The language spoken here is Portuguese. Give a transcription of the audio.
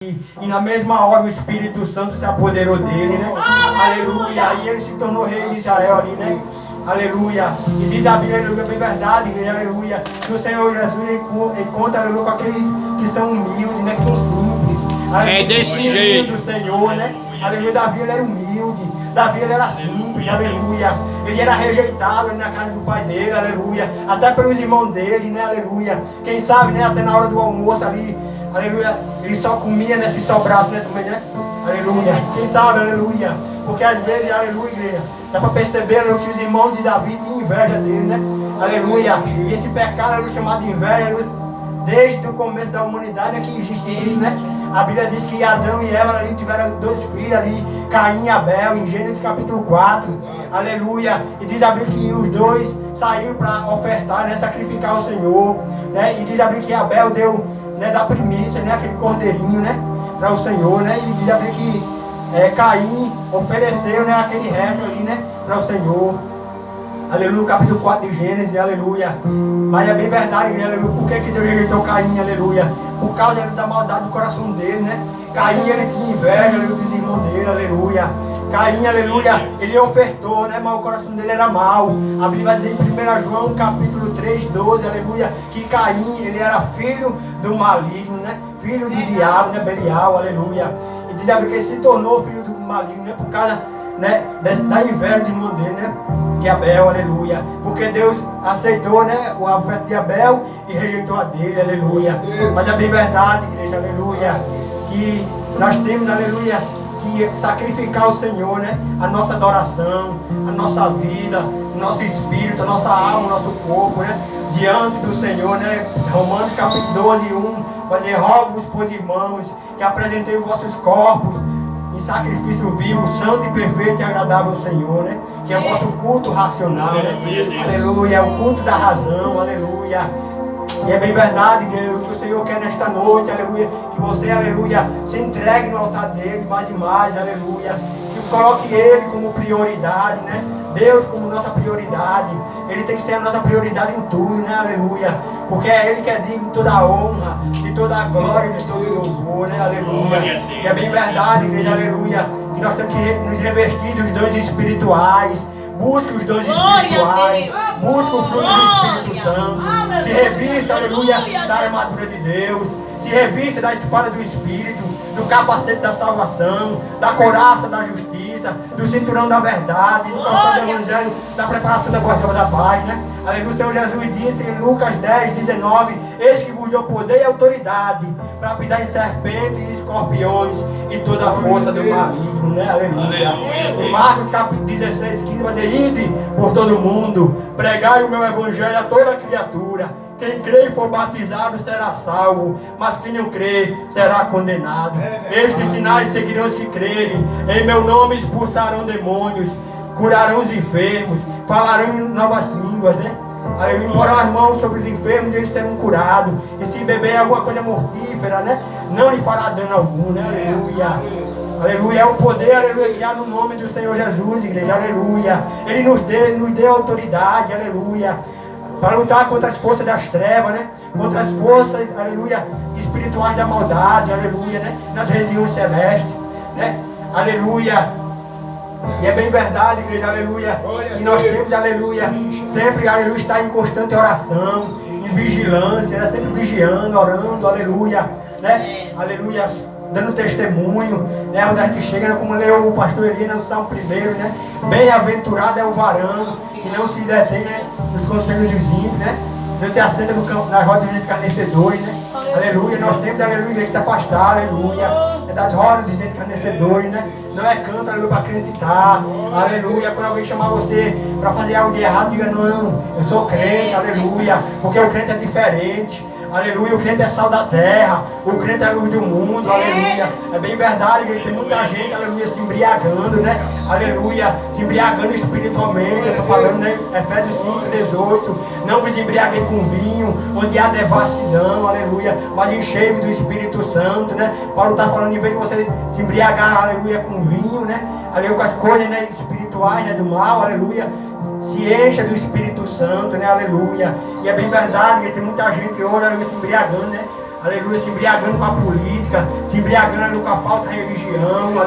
E na mesma hora o Espírito Santo se apoderou dele, né? Aleluia. E ele se tornou rei de Israel ali, né? Aleluia. E diz a Bíblia, aleluia, bem verdade, igreja, aleluia. Que o Senhor Jesus encontra, aleluia, com aqueles que são humildes, né? Que são simples. Aleluia, é desse jeito do Senhor, né? Aleluia. Davi, ele era humilde. Davi, ele era simples, aleluia. Ele era rejeitado na casa do pai dele, aleluia. Até pelos irmãos dele, né? Aleluia. Quem sabe, né? Até na hora do almoço ali, aleluia, ele só comia, né? Se sobrasse, né? Também, né? Aleluia. Quem sabe, aleluia. Porque às vezes, aleluia, igreja, dá para perceber, aleluia, que os irmãos de Davi tinham inveja dele, né? Aleluia. E esse pecado, aleluia, chamado de inveja, aleluia, desde o começo da humanidade é que existe isso, né? A Bíblia diz que Adão e Eva ali tiveram dois filhos ali, Caim e Abel, em Gênesis capítulo 4. Aleluia. E diz a Bíblia que os dois saíram para ofertar, né? Sacrificar ao Senhor, né? E diz a Bíblia que Abel deu, né, da primícia, né? Aquele cordeirinho, né? Para o Senhor, né? E diz a Bíblia que Caim ofereceu, né? Aquele resto ali, né? Para o Senhor. Aleluia, capítulo 4 de Gênesis, aleluia. Mas é bem verdade, igreja, aleluia. Por que Deus rejeitou Caim, aleluia? Por causa da maldade do coração dele, né? Caim, ele tinha inveja, aleluia, dos irmãos dele, aleluia. Caim, aleluia, ele ofertou, né? Mas o coração dele era mau. A Bíblia vai dizer em 1 João, capítulo 3, 12, aleluia, que Caim, ele era filho do maligno, né? Filho do diabo, né? Belial, aleluia. E diz a Bíblia que ele se tornou filho do maligno, né? Por causa, né, da inveja do irmão dele, né? De Abel, aleluia. Porque Deus aceitou, né, a oferta de Abel e rejeitou a dele, aleluia. Mas é bem verdade, igreja, aleluia, que nós temos, aleluia, que sacrificar ao Senhor, né, a nossa adoração, a nossa vida, o nosso espírito, a nossa alma, o nosso corpo, né, diante do Senhor, né. Romanos capítulo 12, 1, vai dizer: rogo-vos, pois, irmãos, que apresentei os vossos corpos em sacrifício vivo, santo e perfeito e agradável ao Senhor, né? Que é o nosso culto racional, né? Aleluia, é o culto da razão, aleluia. E é bem verdade, aleluia, que o Senhor quer nesta noite, aleluia, que você, aleluia, se entregue no altar dele mais e mais, aleluia. Que coloque ele como prioridade, né? Deus como nossa prioridade. Ele tem que ser a nossa prioridade em tudo, né? Aleluia. Porque é ele que é digno de toda a honra, de toda a glória, de todo o louvor, né? Aleluia. E é bem verdade, igreja, aleluia, que nós temos que nos revestir dos dons espirituais. Busque os dons espirituais. Busque o fruto do Espírito Santo. Se revista, aleluia, da armadura de Deus. Se revista da espada do Espírito, do capacete da salvação, da couraça da justiça, do cinturão da verdade, do calçado do evangelho, da preparação da guarda da paz, né? Aleluia. O Senhor Jesus disse em Lucas 10, 19: eis que vos deu poder e autoridade para pisar em serpentes e escorpiões e toda a força do maligno, né? Aleluia. Em Marcos capítulo 16, 15 vai dizer: ide por todo o mundo, pregai o meu evangelho a toda criatura. Quem crê e for batizado será salvo, mas quem não crê será condenado. Estes sinais seguirão os que crerem. Em meu nome expulsarão demônios, curarão os enfermos, falarão em novas línguas, né? Aleluia. Imporão as mãos sobre os enfermos e eles serão curados. E se beber alguma coisa mortífera, né, não lhe fará dano algum, né? Aleluia. Aleluia. É o poder, aleluia, que há no nome do Senhor Jesus, igreja. Aleluia. Ele nos deu autoridade, aleluia, para lutar contra as forças das trevas, né? Contra as forças, aleluia, espirituais da maldade, aleluia, né? Nas regiões celestes, né? Aleluia. E é bem verdade, igreja, aleluia, que nós temos, aleluia, sempre, aleluia, estar em constante oração, em vigilância, né? Sempre vigiando, orando, aleluia, né? Aleluia, dando testemunho, né? Onde a gente chega, né? Como leu o pastor Elias no Salmo 1, né? Bem-aventurado é o varão que não se detém, né, nos conselhos dos ímpios, né? Não se assenta no campo, nas rodas dos escarnecedores, né? Aleluia. Nós temos, aleluia, igreja, que se afastar, aleluia, é das rodas dos escarnecedores, né? Não é canto, aleluia, para acreditar, aleluia. Quando alguém chamar você para fazer algo de errado, diga: não, eu sou crente, aleluia, porque o crente é diferente. Aleluia, o crente é sal da terra, o crente é luz do mundo, aleluia. É bem verdade, igreja, tem muita gente, aleluia, se embriagando, né? Aleluia, se embriagando espiritualmente. Eu estou falando, né? Efésios 5, 18. Não vos embriaguei com vinho, onde há devassidão, aleluia, mas enchei-vos do Espírito Santo, né? Paulo está falando, em vez de você se embriagar, aleluia, com vinho, né? Aleluia, com as coisas, né, espirituais, né, do mal, aleluia, se encha do Espírito Santo, né? Aleluia. E é bem verdade, que tem muita gente hoje, aleluia, se embriagando, né? aleluia, se embriagando com a política, se embriagando com a falsa religião,